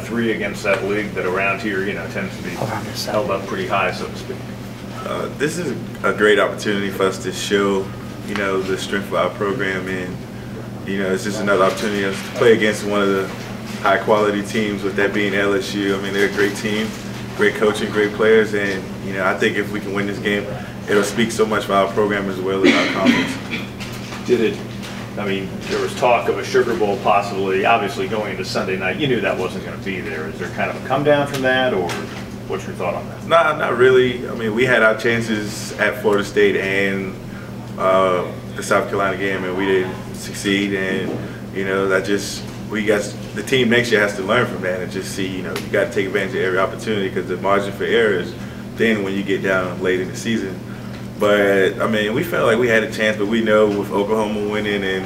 3 against that league that around here, you know, tends to be held up pretty high, so to speak. This is a great opportunity for us to show, you know, the strength of our program, and you know, it's just another opportunity to play against one of the high-quality teams, with that being LSU. I mean, they're a great team, great coaching, great players, and you know, I think if we can win this game, it'll speak so much for our program as well as our conference. Did it? I mean, there was talk of a Sugar Bowl possibly, obviously going into Sunday night. You knew that wasn't going to be there. Is there kind of a come down from that, or what's your thought on that? Nah, not really. I mean, we had our chances at Florida State and the South Carolina game, and we didn't succeed. And you know, that just the team next year has to learn from that and just see, you know, you got to take advantage of every opportunity, because the margin for error is thin when you get down late in the season. But I mean, we felt like we had a chance, but we know with Oklahoma winning and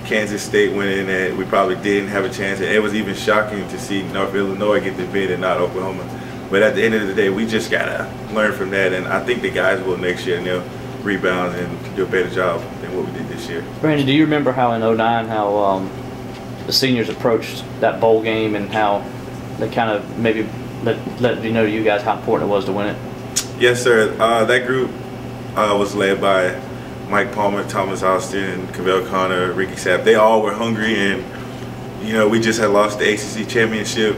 Kansas State winning that we probably didn't have a chance. And it was even shocking to see North Illinois get the bid and not Oklahoma. But at the end of the day, we just gotta learn from that, and I think the guys will next year, and they'll rebound and do a better job than what we did this year. Brandon, do you remember how in '09 how the seniors approached that bowl game, and how they kind of maybe let you guys how important it was to win it? Yes, sir. That group was led by Mike Palmer, Thomas Austin, Cavell Connor, Ricky Sapp. They all were hungry, and you know, we just had lost the ACC championship,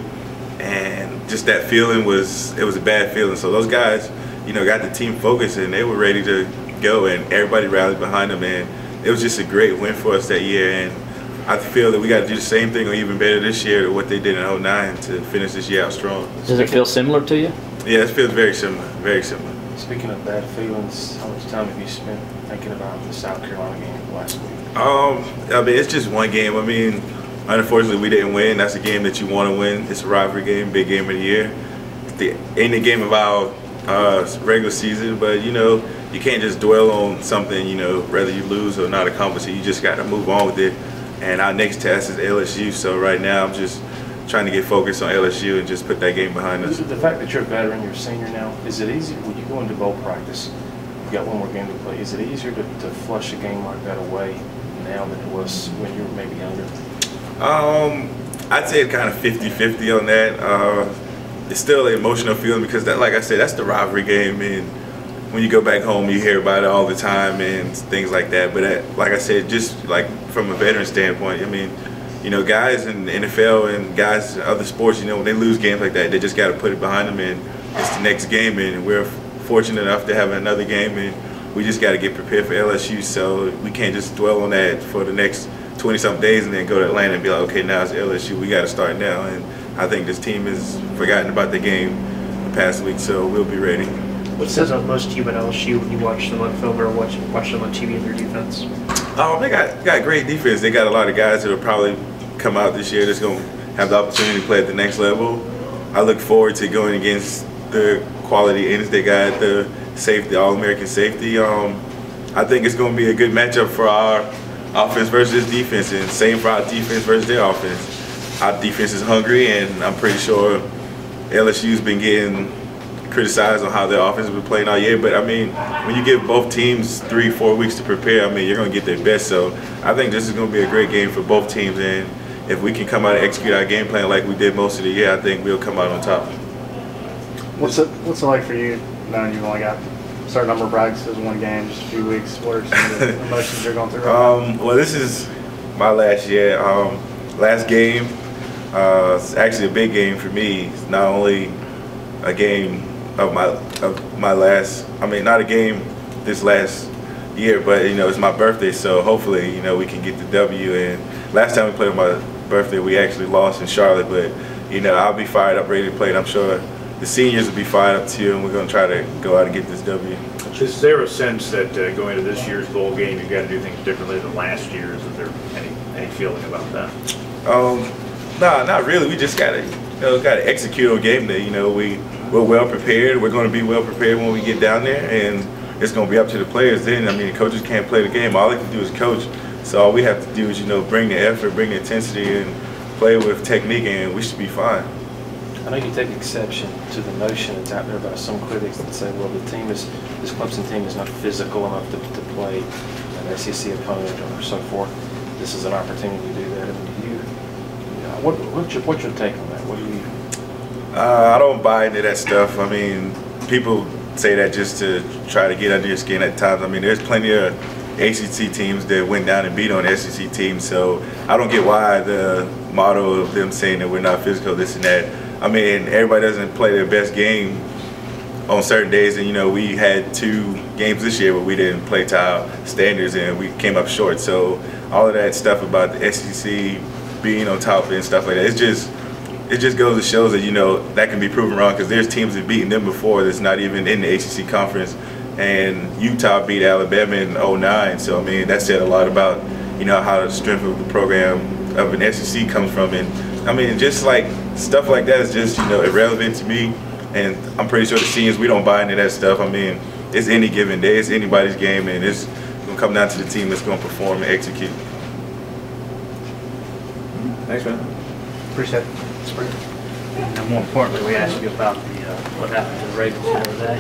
and just that feeling it was a bad feeling. So those guys, you know, got the team focused, and they were ready to go, and everybody rallied behind them, and it was just a great win for us that year. And I feel that we got to do the same thing, or even better this year, to what they did in '09 to finish this year out strong. Does it feel similar to you? Yeah, it feels very similar, very similar. Speaking of bad feelings, how much time have you spent thinking about the South Carolina game last week? I mean, it's just one game. I mean, unfortunately, we didn't win. That's a game that you want to win. It's a rivalry game, big game of the year. Ain't the game of our regular season, but you know, you can't just dwell on something, you know, whether you lose or not accomplish it. You just got to move on with it. And our next test is LSU, so right now I'm just trying to get focused on LSU and just put that game behind us. The fact that you're a veteran, you're a senior now, is it easier when you go into bowl practice, you've got one more game to play, is it easier to flush a game like that away now than it was when you were maybe younger? I'd say it's kind of 50-50 on that. It's still an emotional feeling, because that, like I said, that's the rivalry game, and when you go back home, you hear about it all the time and things like that. But like I said, just like from a veteran standpoint, I mean, you know, guys in the NFL and guys in other sports, you know, when they lose games like that, they just got to put it behind them, and it's the next game. And we're fortunate enough to have another game, and we just got to get prepared for LSU. So we can't just dwell on that for the next 20-something days and then go to Atlanta and be like, okay, now it's LSU. We got to start now. And I think this team has forgotten about the game the past week, so we'll be ready. What says on most to you about LSU when you watch them on film or watch them on TV and their defense? They got great defense. They got a lot of guys that will probably come out this year that's going to have the opportunity to play at the next level. I look forward to going against the quality ends they got, the safety, All-American safety. I think it's going to be a good matchup for our offense versus defense, and same for our defense versus their offense. Our defense is hungry, and I'm pretty sure LSU's been getting criticized on how their offense has been playing all year. But I mean, when you give both teams 3-4 weeks to prepare, I mean, you're going to get their best. So I think this is going to be a great game for both teams, and if we can come out and execute our game plan like we did most of the year, I think we'll come out on top. What's it like for you knowing you've only got a certain number of practices, one game, just a few weeks? What are some of the emotions you're going through right now? Well, this is my last year. Last game, it's actually a big game for me. It's not only a game of my last, I mean, not a game this last year, but you know, it's my birthday, so hopefully, you know, we can get the W. And last time we played on my birthday, we actually lost in Charlotte, but you know, I'll be fired up, ready to play, and I'm sure the seniors will be fired up too, and we're going to try to go out and get this W. Is there a sense that going to this year's bowl game, you've got to do things differently than last year's? Is there any feeling about that? No, not really. We just got to execute on game day. You know, we're well prepared. We're going to be well prepared when we get down there, and it's going to be up to the players then. I mean, the coaches can't play the game. All they can do is coach. So all we have to do is, you know, bring the effort, bring the intensity, and play with technique, and we should be fine. I know you take exception to the notion that's out there by some critics that say, well, this Clemson team is not physical enough to play an SEC opponent or so forth. This is an opportunity to do that. I mean, what's your take on that? What do you I don't buy into that stuff. I mean, people say that just to try to get under your skin at times. I mean, there's plenty of ACC teams that went down and beat on SEC teams, so I don't get why the motto of them saying that we're not physical, this and that. I mean, everybody doesn't play their best game on certain days, and you know, we had 2 games this year where we didn't play to our standards and we came up short. So all of that stuff about the SEC being on top and stuff like that, it just goes to show that, you know, that can be proven wrong, because there's teams that beaten them before that's not even in the ACC conference, and Utah beat Alabama in 2009. So I mean, that said a lot about, you know, how the strength of the program of an SEC comes from. And I mean, just like stuff like that is just, you know, irrelevant to me. And I'm pretty sure the seniors, we don't buy into that stuff. I mean, it's any given day, it's anybody's game, and it's gonna come down to the team that's gonna perform and execute. Thanks, man. Appreciate it. And more importantly, we asked you about what happened to the Ravens the other day.